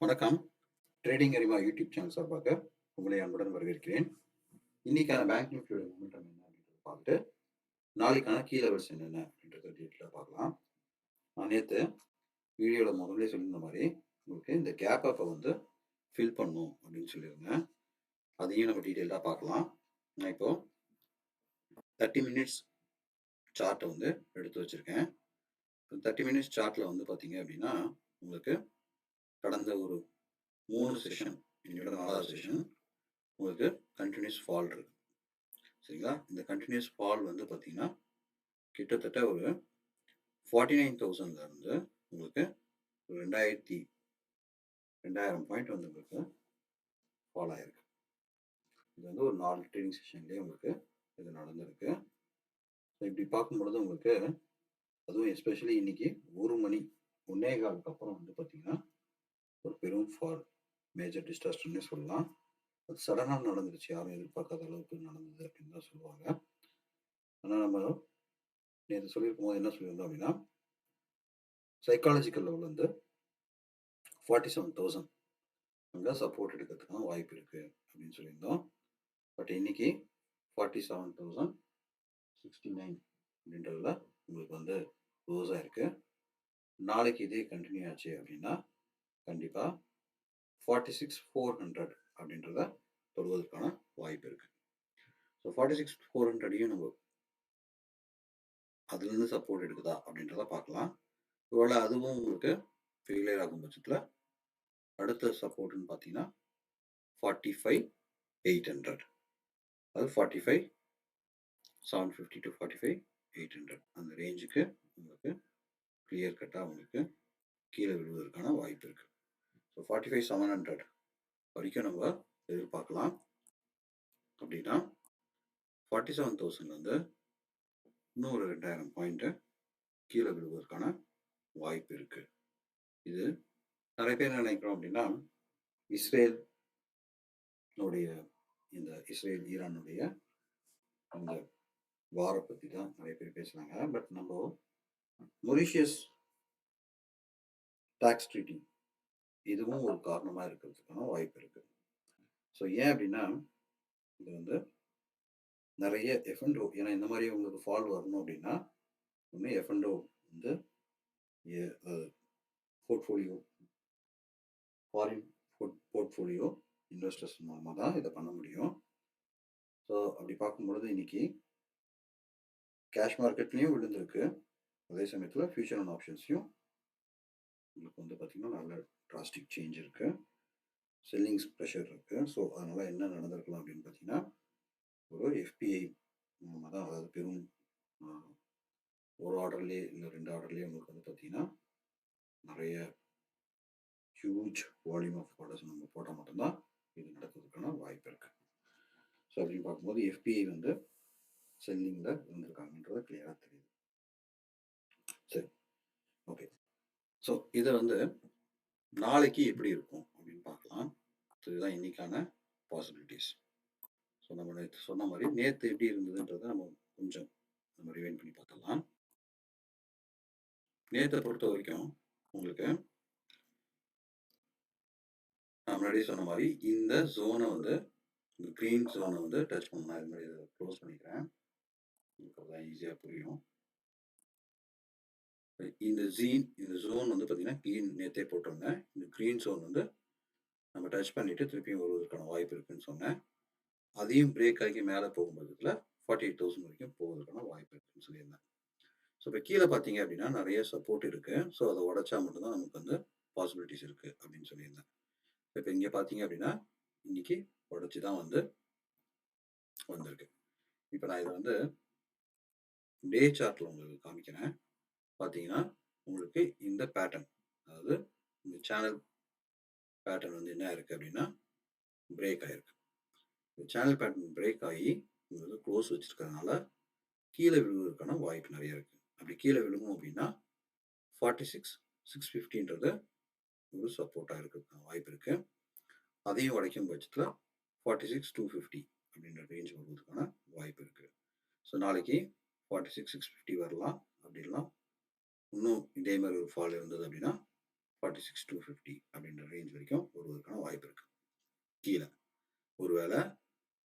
வணக்கம். ட்ரேடிங் அறிவா YouTube channel சார்பாக உங்களை அன்புடன் வரவேற்கிறேன். இன்னைக்கான பேங்க் நிஃப்டியோட மொமெண்டம் என்ன அப்படின்றத பார்த்துட்டு, நாளைக்கான கீ லெவல்ஸ் என்னென்ன அப்படின்றத டீட்டெயிலாக பார்க்கலாம். நான் நேற்று வீடியோவில் முதல்ல சொல்லியிருந்த மாதிரி உங்களுக்கு இந்த கேப் அப்பை வந்து ஃபில் பண்ணும் அப்படின்னு சொல்லியிருந்தேன். அதையும் நம்ம டீட்டெயிலாக பார்க்கலாம். நான் இப்போ 30 மினிட்ஸ் சார்ட்டை வந்து எடுத்து வச்சுருக்கேன். 30 மினிட்ஸ் சார்ட்டில் வந்து பார்த்தீங்க அப்படின்னா உங்களுக்கு கடந்த ஒரு 3 செஷன், என்னோட 4வது செஷன் உங்களுக்கு கண்டினியூஸ் ஃபால் இருக்கு. சரிங்களா? இந்த கண்டினியூஸ் ஃபால் வந்து பார்த்தீங்கன்னா கிட்டத்தட்ட ஒரு 49,000ல இருந்து உங்களுக்கு 2000 பாயிண்ட் வந்து உங்களுக்கு ஃபால் ஆயிருக்கு. இது வந்து ஒரு 4 ட்ரேடிங் செஷன்லேயே உங்களுக்கு இது நடந்திருக்கு. இப்படி பார்க்கும்பொழுது உங்களுக்கு அதுவும் எஸ்பெஷலி இன்னைக்கு 1 மணி 1:15க்கு அப்புறம் வந்து பார்த்தீங்கன்னா ஒரு பெரும் ஃபால், மேஜர் டிசாஸ்டர்னே சொல்லலாம். அது சடனாக நடந்துருச்சு, யாரும் எதிர்பார்க்காத அளவுக்கு நடந்தது அப்படின்னு தான் சொல்லுவாங்க. ஆனால் நம்ம நேற்று சொல்லியிருக்கும் போது என்ன சொல்லியிருந்தோம் அப்படின்னா, சைக்காலஜிக்கல் லெவல் வந்து 47,000 அங்கே சப்போர்ட் எடுக்கிறதுக்கான வாய்ப்பு இருக்குது அப்படின்னு சொல்லியிருந்தோம். பட் இன்னைக்கு 47,069 அப்படின்றதுல உங்களுக்கு வந்து க்ளோஸ் ஆயிருக்கு. நாளைக்கு இதே கண்டினியூ ஆச்சு அப்படின்னா கண்டிப்பாக 46,400 அப்படின்றத தொடுவதற்கான வாய்ப்பு இருக்கு. ஸோ 46,400யும் நம்ம அதுலேருந்து சப்போர்ட் எடுக்குதா அப்படின்றத பார்க்கலாம். ஒருவேளை அதுவும் உங்களுக்கு ஃபெயிலியர் ஆகும் பட்சத்தில் அடுத்த சப்போர்ட்னு பார்த்தீங்கன்னா 45,800, அது 45,750 to 45,800 அந்த ரேஞ்சுக்கு உங்களுக்கு கிளியர் கட்டாக உங்களுக்கு கீழே விழுவதற்கான வாய்ப்பு இருக்கு. ஸோ 45,700 வரைக்கும் நம்ம எதிர்பார்க்கலாம். அப்படின்னா 47,000 வந்து இன்னொரு 2000 பாயிண்ட் கீழே விழுவதற்கான வாய்ப்பு இருக்கு. இது நிறைய பேர் நினைக்கிறோம் அப்படின்னா இந்த இஸ்ரேல் ஈரானுடைய அந்த வாரை பற்றி தான் நிறைய பேர் பேசுகிறாங்க. பட் நம்ம மொரிஷியஸ் டாக்ஸ் ட்ரீட்டி இதுவும் ஒரு காரணமாக இருக்கிறதுக்கான வாய்ப்பு இருக்கு. ஸோ ஏன் அப்படின்னா இது வந்து நிறைய எஃப்என்டோ, ஏன்னா இந்த மாதிரி உங்களுக்கு ஃபால் வரணும் அப்படின்னா ஒன்று எஃப்என்டோ வந்து போர்ட்ஃபோலியோ, ஃபாரின் போர்ட்ஃபோலியோ இன்வெஸ்டர்ஸ் மூலமாக தான் இதை பண்ண முடியும். ஸோ அப்படி பார்க்கும்பொழுது இன்னைக்கு கேஷ் மார்க்கெட்லேயும் விழுந்திருக்கு, அதே சமயத்தில் ஃபியூச்சர் அண்ட் ஆப்ஷன்ஸையும் உங்களுக்கு வந்து பார்த்திங்கன்னா நல்ல டிராஸ்டிக் சேஞ்ச் இருக்குது, செல்லிங்ஸ் ப்ரெஷர் இருக்குது. ஸோ அதனால் என்ன நடந்திருக்கலாம் அப்படின்னு பார்த்தீங்கன்னா ஒரு எஃபிஐ மூலமாக தான், அதாவது பெரும் ஒரு ஆர்டர்லேயே இல்லை 2 ஆர்டர்லேயே உங்களுக்கு வந்து பார்த்திங்கன்னா நிறைய ஹியூஜ் வால்யூம் ஆஃப் ஆர்டர்ஸ் நம்ம போட்டால் மட்டும்தான் இது நடக்கிறதுக்கான வாய்ப்பு இருக்குது. ஸோ அப்படின்னு பார்க்கும்போது எஃபிஐ வந்து செல்லிங்கில் இருந்திருக்காங்கன்றது கிளியராக தெரியுது. சரி, ஓகே. ஸோ இதை வந்து நாளைக்கு எப்படி இருக்கும் அப்படின்னு பார்க்கலாம். ஸோ இதுதான் இன்னைக்கான பாசிபிலிட்டிஸ். ஸோ நம்ம நேற்று சொன்ன மாதிரி நேற்று எப்படி இருந்ததுன்றதை நம்ம கொஞ்சம் நம்ம ரிவைண்ட் பண்ணி பார்க்கலாம். நேற்றை பொறுத்த வரைக்கும் உங்களுக்கு நான் முன்னாடியே சொன்ன மாதிரி இந்த ஜோனை வந்து இந்த க்ரீன் ஜோனை வந்து டச் பண்ணலாம். இது மாதிரி இதை க்ளோஸ் பண்ணிக்கிறேன், உங்களுக்கு அதான் ஈஸியாக புரியும். இந்த ஜோன் வந்து பார்த்தீங்கன்னா க்ரீன் நேற்றே போட்டிருந்தேன். இந்த க்ரீன் ஜோன் வந்து நம்ம டச் பண்ணிட்டு திருப்பியும் வருவதற்கான வாய்ப்பு இருக்குன்னு சொன்னேன். அதையும் பிரேக் ஆகி மேலே போகும்போதுல 48,000 வரைக்கும் போவதற்கான வாய்ப்பு இருக்குன்னு சொல்லியிருந்தேன். ஸோ இப்போ கீழே பார்த்தீங்க அப்படின்னா நிறைய சப்போர்ட் இருக்கு. ஸோ அதை உடைச்சா மட்டும்தான் நமக்கு வந்து பாசிபிலிட்டிஸ் இருக்கு அப்படின்னு சொல்லியிருந்தேன். இப்போ இங்கே பார்த்தீங்க அப்படின்னா இன்னைக்கு உடைச்சி தான் வந்திருக்கு. இப்போ நான் இதை வந்து டே சார்ட்ல உங்களுக்கு காமிக்கிறேன். பார்த்தீங்கன்னா உங்களுக்கு இந்த பேட்டர்ன், அதாவது இந்த சேனல் பேட்டர்ன் வந்து என்ன இருக்கு அப்படின்னா பிரேக் ஆயிருக்கு. இந்த சேனல் பேட்டர்ன் பிரேக் ஆகி உங்களுக்கு க்ளோஸ் வச்சிருக்கிறதுனால கீழே விழுவதற்கான வாய்ப்பு நிறைய இருக்கு. அப்படி கீழே விழுகும் அப்படின்னா 46,650ன்றது ஒரு சப்போர்ட்டாக இருக்கிறதுக்கான வாய்ப்பு இருக்கு. அதையும் உடைக்கும் பட்சத்தில் 46,250 அப்படின்ற ரேஞ்ச் வருவதற்கான வாய்ப்பு இருக்கு. ஸோ நாளைக்கு 46,650 வரலாம். அப்படிலாம் இன்னும் இதே மாதிரி ஒரு ஃபால் இருந்தது அப்படின்னா 46,250 அப்படின்ற ரேஞ்ச் வரைக்கும் வருவதற்கான வாய்ப்பு இருக்கு. கீழே ஒருவேளை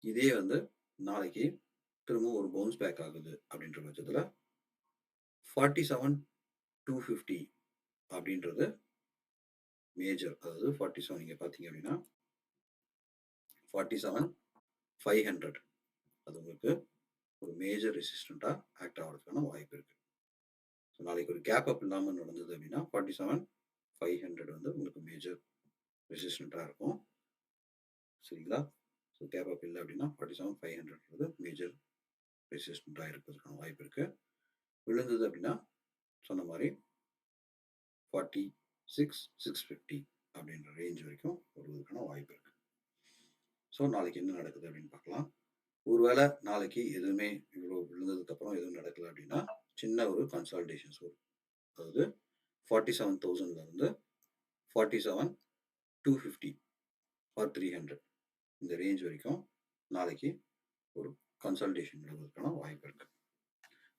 இதே வந்து நாளைக்கு திரும்ப ஒரு பவுன்ஸ் பேக் ஆகுது அப்படின்ற பட்சத்தில் 47,250 அப்படின்றது மேஜர். அதாவது 47 நீங்க பார்த்தீங்க அப்படின்னா 47,500 அது உங்களுக்கு ஒரு மேஜர் ரெசிஸ்டண்ட்டாக ஆக்ட் ஆகிறதுக்கான வாய்ப்பு இருக்கு. ஸோ நாளைக்கு ஒரு கேப் அப் இல்லாமல் நடந்தது அப்படின்னா 47,500 வந்து உங்களுக்கு மேஜர் ரெசிஸ்டண்ட்டாக இருக்கும். சரிங்களா? ஸோ கேப் அப் இல்லை அப்படின்னா 47,500 மேஜர் ரெசிஸ்டண்ட்டாக இருக்கிறதுக்கான வாய்ப்பு இருக்கு. விழுந்தது அப்படின்னா சொன்ன மாதிரி 46,650 அப்படின்ற ரேஞ்ச் வரைக்கும் வருவதற்கான வாய்ப்பு இருக்கு. ஸோ நாளைக்கு என்ன நடக்குது அப்படின்னு பார்க்கலாம். ஒருவேளை நாளைக்கு எதுவுமே இவ்வளோ விழுந்ததுக்கு அப்புறம் எதுவும் நடக்கல அப்படின்னா சின்ன ஒரு கன்சால்டேஷன்ஸ் வரும். அதாவது 47,000ல இருந்து 47,250 ஆர் 300 இந்த ரேஞ்ச் வரைக்கும் நாளைக்கு ஒரு கன்சல்டேஷன் நடக்கிறதுக்கான வாய்ப்பு இருக்கு.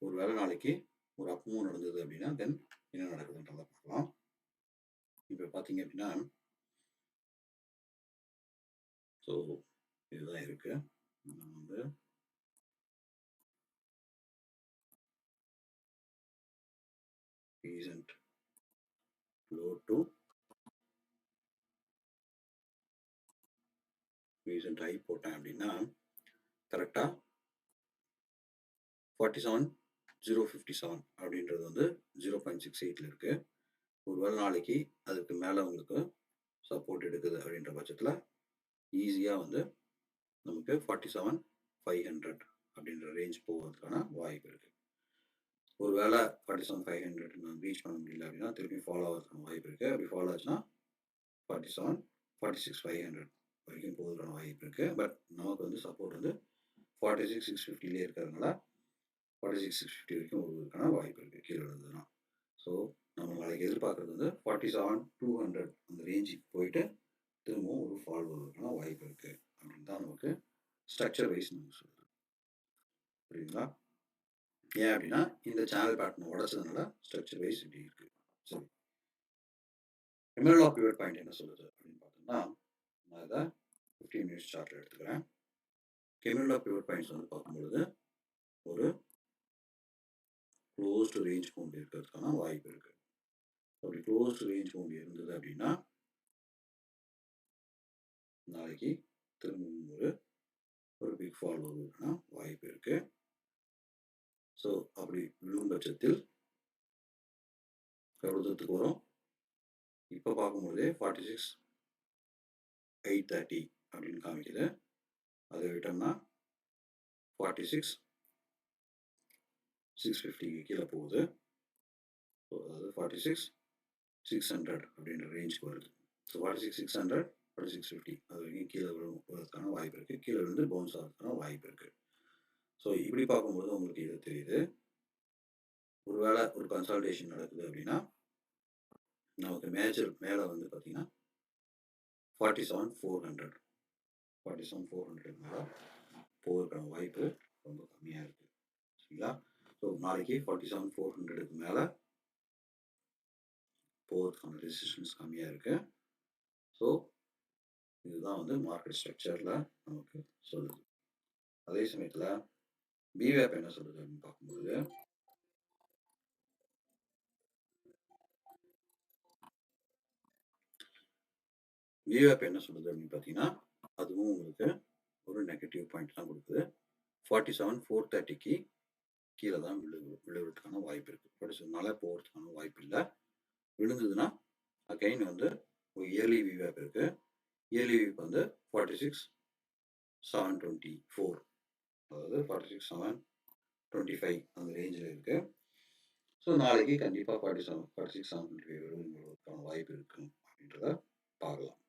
ஒருவேளை நாளைக்கு ஒரு அப்மூவ் நடந்தது அப்படின்னா தென் என்ன நடக்குதுன்றதை பார்க்கலாம். இப்போ பார்த்தீங்க அப்படின்னா ஸோ இதுதான் இருக்கு. நம்ம வந்து recent low to recent high போட்டேன் அப்படின்னா கரெக்டாக 47,057 அப்படின்றது வந்து 0.68 இருக்கு. ஒருவேளை நாளைக்கு அதுக்கு மேலே உங்களுக்கு சப்போர்ட் எடுக்குது அப்படின்ற பட்சத்தில் ஈஸியாக வந்து நமக்கு 47,500 அப்படின்ற ரேஞ்ச் போகிறதுக்கான வாய்ப்பு இருக்கு. ஒருவேளை 47,500 நான் ரீச் பண்ண முடியல அப்படின்னா திருப்பி ஃபாலோ ஆகிறதுக்கான வாய்ப்பு இருக்கு. அப்படி ஃபாலோ ஆச்சுன்னா 46,500 வரைக்கும் போகிறதுக்கான வாய்ப்பு இருக்கு. பட் நமக்கு வந்து சப்போர்ட் வந்து 46,650 இருக்கிறதுனால 46,650 வரைக்கும் வருவதற்கான வாய்ப்பு இருக்கு கீழே இருந்ததுன்னா. ஸோ நம்ம நாளைக்கு எதிர்பார்க்கறது வந்து 47,200 அந்த ரேஞ்சுக்கு போயிட்டு திரும்பவும் ஒரு ஃபால் வருவதற்கான வாய்ப்பு இருக்கு அப்படின்னு தான் நமக்கு ஸ்ட்ரக்சர் வைஸ் நம்ம சொல்லுது. புரியுதுங்களா? ஏன் அப்படின்னா இந்த சேனல் பேட்டர்ன் உடச்சதுனால ஸ்ட்ரக்சர் வைஸ் இப்படி இருக்கு. சரி, எமரல்ட் ஆஃப் பிவட் பாயிண்ட் என்ன சொல்லுது அப்படின்னு பார்த்தோம்னா நான் இதை 15 மினிட்ஸ் சார்ட்ல எடுத்துக்கிறேன். எமரல்ட் ஆஃப் பிவட் பாயிண்ட்ஸ் வந்து பார்க்கும்பொழுது ஒரு க்ளோஸ்டு ரேஞ்ச் கொண்டு இருக்கிறதுக்கான வாய்ப்பு இருக்கு. அப்படி க்ளோஸ்டு ரேஞ்ச் கொண்டு இருந்தது அப்படின்னா நாளைக்கு திரும்பவும் ஒரு பிக் ஃபால் வருவதற்கான வாய்ப்பு இருக்கு. ஸோ அப்படி விழும் பட்சத்தில் எவ்வளோ தூரத்துக்கு வரும்? இப்போ பார்க்கும்போதே 46,830 அப்படின்னு காமிக்குது. அதை விட்டோம்னா 46,650 கீழே போகுது. ஸோ அதாவது 46,600 அப்படின்ற ரேஞ்சுக்கு வருது. ஸோ 46,600 46,50 அது வரைக்கும் கீழே வருவதற்கான வாய்ப்பு இருக்கு. கீழே விழுந்து பவுன்ஸ் ஆகிறதுக்கான வாய்ப்பு இருக்கு. ஸோ இப்படி பார்க்கும்போது உங்களுக்கு இது தெரியுது. ஒருவேளை ஒரு கன்சல்டேஷன் நடக்குது அப்படின்னா நமக்கு மேஜர் மேலே வந்து பார்த்தீங்கன்னா 47,400 மேலே போகிறதுக்கான வாய்ப்பு ரொம்ப கம்மியாக இருக்குது. சரிங்களா? ஸோ நாளைக்கு 47,400க்கு மேலே போகிறதுக்கான ரெசிஸ்டன்ஸ் கம்மியாக இருக்குது. ஸோ இதுதான் வந்து மார்க்கெட் ஸ்ட்ரக்சரில் நமக்கு சொல்லுது. அதே சமயத்தில் பிவேப் என்ன சொல்லுது அப்படின்னு பார்க்கும்போது பிவேப் என்ன சொல்லுது அப்படின்னு பார்த்தீங்கன்னா அதுவும் உங்களுக்கு ஒரு நெகட்டிவ் பாயிண்ட் தான் கொடுக்குது. 47,430க்கு கீழே தான் விழுறதுக்கான வாய்ப்பு இருக்குது. 47 போகிறதுக்கான வாய்ப்பு இல்லை. விழுந்ததுன்னா அகைன் வந்து ஒரு இயர்லி விவேப் இருக்குது. இயர்லி விவேப் வந்து 46,724 அதாவது 46,725 அந்த ரேஞ்சில் இருக்குது. ஸோ நாளைக்கு கண்டிப்பாக 46,725 வருவதற்கான வாய்ப்பு இருக்குது அப்படின்றத பார்க்கலாம்.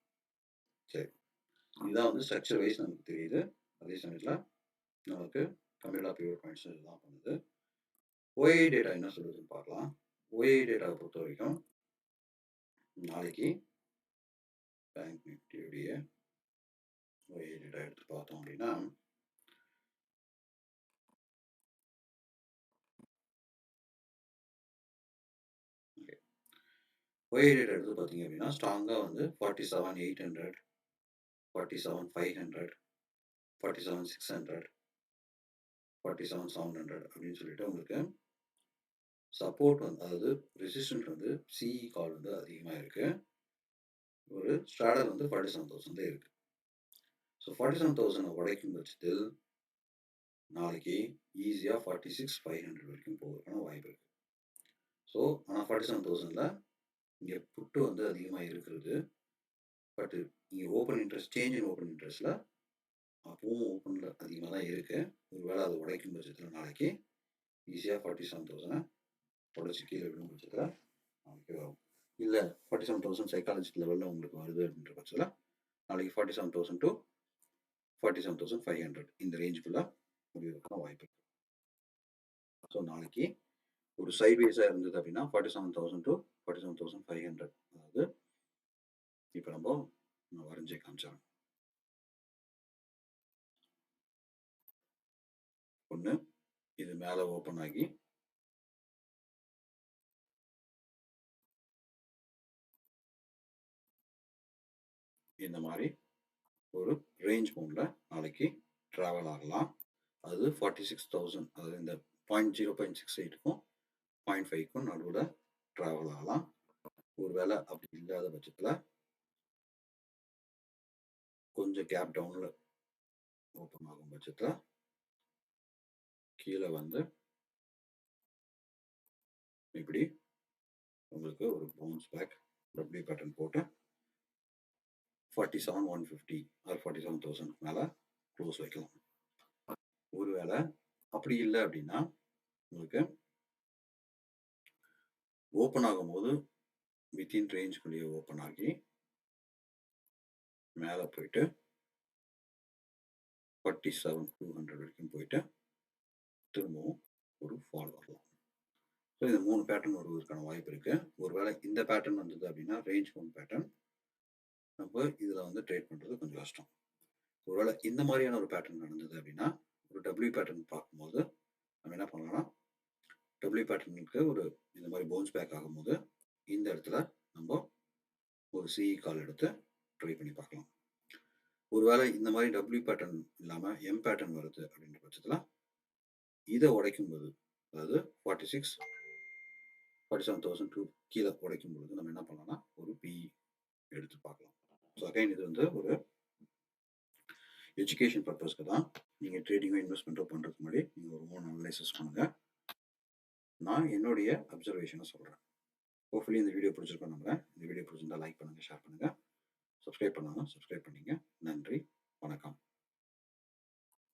சரி, இதுதான் வந்து ஸ்ட்ரக்சர் வைஸ் நமக்கு தெரியுது. அதே சமயத்தில் நமக்கு கம்யூலா பியூர் பாயிண்ட்ஸ் இதெல்லாம் பண்ணுது. ஓஏ டேட்டா என்ன சொல்லுதுன்னு பார்க்கலாம். ஓஏ டேட்டாவை பொறுத்த வரைக்கும் நாளைக்கு பேங்க் நிஃப்டியுடைய ஓஏ டேட்டா எடுத்து பார்த்தோம் அப்படின்னா ஒய் ரேட் எடுத்து பார்த்தீங்க அப்படின்னா ஸ்ட்ராங்காக வந்து 47,800, 47,500, 47,600, 47,700 அப்படின்னு சொல்லிட்டு உங்களுக்கு சப்போர்ட் வந்து, அதாவது ரெசிஸ்டன்ட் வந்து சிஇ கால் வந்து அதிகமாக இருக்கு. ஒரு ஸ்ட்ராடல் வந்து 47,000 தான் இருக்கு. ஸோ 47,000 உடைக்கும் பட்சத்தில் நாளைக்கு ஈஸியாக 46,500 வரைக்கும் போகிறதுக்கான வாய்ப்பு இருக்கு. ஸோ ஆனால் 47,000ல் இங்கே புட்டு வந்து அதிகமாக இருக்கிறது. பட் இங்கே open interest, change in open இன்ட்ரெஸ்ட்டில் அப்பவும் ஓப்பனில் அதிகமாக தான் இருக்குது. ஒருவேளை அது உடைக்கும் பட்சத்தில் நாளைக்கு ஈஸியாக 47,000 உடச்சி கீழே விடும் பட்சத்தில் நாளைக்கு வரும். இல்லை 47,000 சைக்காலஜிக்கல் லெவலில் உங்களுக்கு வருது அப்படின்ற பட்சத்தில் நாளைக்கு 47,000 to 47,500 இந்த ரேஞ்சுக்குள்ளே முடிவதற்கான வாய்ப்பு இருக்குது. ஸோ நாளைக்கு ஒரு சைட்வேஸாக இருந்தது அப்படின்னா 47,000 to 47,500. அதாவது இப்போ நான் வரைஞ்சே காமிச்சேன். ஒன்று இது மேலே ஓப்பன் ஆகி இந்த மாதிரி ஒரு ரேஞ்ச் மோடில் நாளைக்கு ட்ராவல் ஆகலாம். அது 46,000, அதாவது இந்த 0.68க்கும் 0.5க்கும் நடுவில் ட்ராவல் ஆகலாம். ஒருவேளை அப்படி இல்லாத பட்சத்தில் கொஞ்சம் கேப் டவுனில் ஓப்பன் ஆகும் பட்சத்தில் கீழே வந்து இப்படி உங்களுக்கு ஒரு பவுன்ஸ் பேக் டபிள்யூ பேட்டர்ன் போட்டு 47,150 ஆர் 47,000 மேலே க்ளோஸ் வைக்கலாம். ஒருவேளை அப்படி இல்லை அப்படின்னா உங்களுக்கு ஓப்பன் ஆகும்போது வித்தின் ரேஞ்சுக்குள்ளேயே ஓப்பன் ஆகி மேலே போயிட்டு 47,200 வரைக்கும் போயிட்டு திரும்பவும் ஒரு ஃபால் வரலாம். ஸோ இந்த 3 பேட்டர்ன் வருவதற்கான வாய்ப்பு இருக்குது. ஒருவேளை இந்த பேட்டர்ன் வந்தது அப்படின்னா ரேஞ்ச் பவுண்ட் பேட்டர்ன், நம்ம இதில் வந்து ட்ரேட் பண்ணுறது கொஞ்சம் கஷ்டம். ஒருவேளை இந்த மாதிரியான ஒரு பேட்டர்ன் நடந்தது அப்படின்னா ஒரு டபிள்யூ பேட்டர்ன் பார்க்கும்போது நம்ம என்ன பண்ணலாம்னா டபிள்யூ பேட்டர்னுக்கு ஒரு இந்த மாதிரி பவுன்ஸ் பேக் ஆகும்போது இந்த இடத்துல நம்ம ஒரு சிஇ கால் எடுத்து ட்ரை பண்ணி பார்க்கலாம். ஒருவேளை இந்த மாதிரி டபிள்யூ பேட்டர்ன் இல்லாமல் எம் பேட்டர்ன் வருது அப்படின்ற பட்சத்தில் இதை உடைக்கும் போது, அதாவது 47,000 கீழே உடைக்கும் பொழுது நம்ம என்ன பண்ணலாம்னா ஒரு பிஇ எடுத்து பார்க்கலாம். ஸோ அகைன் இது வந்து ஒரு எஜுகேஷன் பர்பஸ்க்கு தான். நீங்கள் ட்ரேடிங்கோ இன்வெஸ்ட்மெண்ட்டோ பண்ணுறதுக்கு முன்னாடி நீங்கள் ஒரு 3 அனலைசிஸ் பண்ணுங்கள். நான் என்னுடைய அப்சர்வேஷனை சொல்கிறேன். ஹோப்ஃபுல்லி இந்த வீடியோ பிடிச்சிருக்கோம். இந்த வீடியோ பிடிச்சிருந்தா லைக் பண்ணுங்கள், ஷேர் பண்ணுங்கள், சப்ஸ்கிரைப் பண்ணாமல் சப்ஸ்கிரைப் பண்ணிங்க. நன்றி.